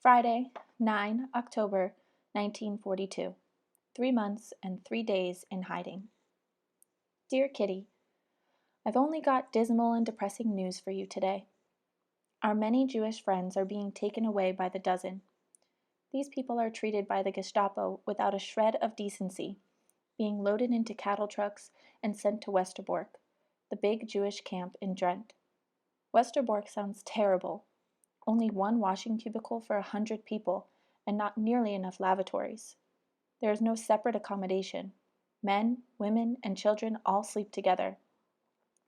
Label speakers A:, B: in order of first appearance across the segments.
A: Friday, 9 October 1942. 3 months and 3 days in hiding. Dear Kitty, I've only got dismal and depressing news for you today. Our many Jewish friends are being taken away by the dozen. These people are treated by the Gestapo without a shred of decency, being loaded into cattle trucks and sent to Westerbork, the big Jewish camp in Drent. Westerbork sounds terrible. Only one washing cubicle for 100 people, and not nearly enough lavatories. There is no separate accommodation. Men, women, and children all sleep together.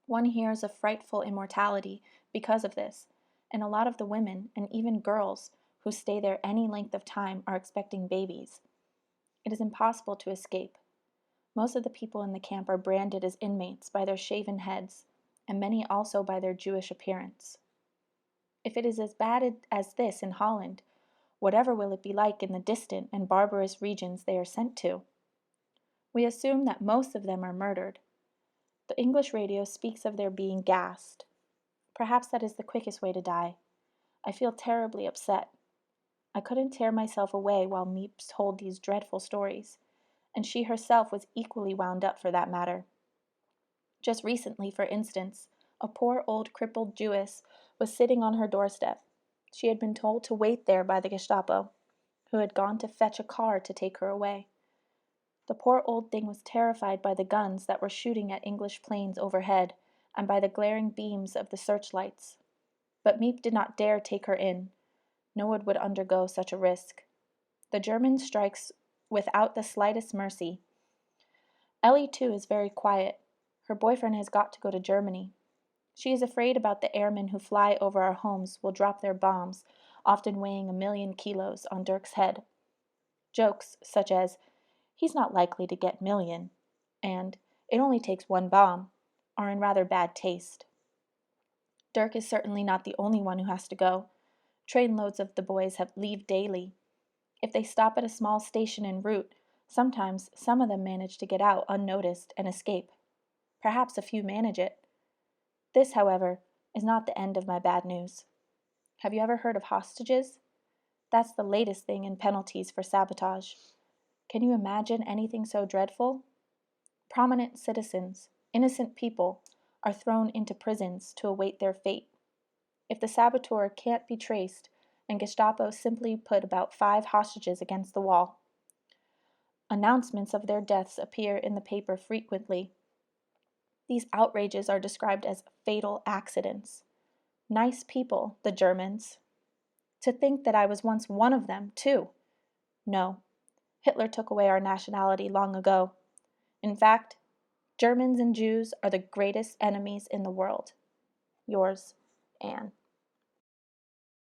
A: One hears of frightful immortality because of this, and a lot of the women, and even girls, who stay there any length of time are expecting babies. It is impossible to escape. Most of the people in the camp are branded as inmates by their shaven heads, and many also by their Jewish appearance. If it is as bad as this in Holland, whatever will it be like in the distant and barbarous regions they are sent to? We assume that most of them are murdered. The English radio speaks of their being gassed. Perhaps that is the quickest way to die. I feel terribly upset. I couldn't tear myself away while Miep told these dreadful stories, and she herself was equally wound up for that matter. Just recently, for instance, a poor old crippled Jewess was sitting on her doorstep. She had been told to wait there by the Gestapo, who had gone to fetch a car to take her away. The poor old thing was terrified by the guns that were shooting at English planes overhead, and by the glaring beams of the searchlights. But Miep did not dare take her in. No one would undergo such a risk. The German strikes without the slightest mercy. Ellie, too, is very quiet. Her boyfriend has got to go to Germany. She is afraid about the airmen who fly over our homes will drop their bombs, often weighing 1,000,000 kilos, on Dirk's head. Jokes such as, "He's not likely to get million," and "It only takes one bomb," are in rather bad taste. Dirk is certainly not the only one who has to go. Trainloads of the boys leave daily. If they stop at a small station en route, sometimes some of them manage to get out unnoticed and escape. Perhaps a few manage it. This, however, is not the end of my bad news. Have you ever heard of hostages? That's the latest thing in penalties for sabotage. Can you imagine anything so dreadful? Prominent citizens, innocent people, are thrown into prisons to await their fate. If the saboteur can't be traced, and Gestapo simply put about 5 hostages against the wall. Announcements of their deaths appear in the paper frequently. These outrages are described as fatal accidents. Nice people, the Germans. To think that I was once one of them, too. No, Hitler took away our nationality long ago. In fact, Germans and Jews are the greatest enemies in the world. Yours, Anne.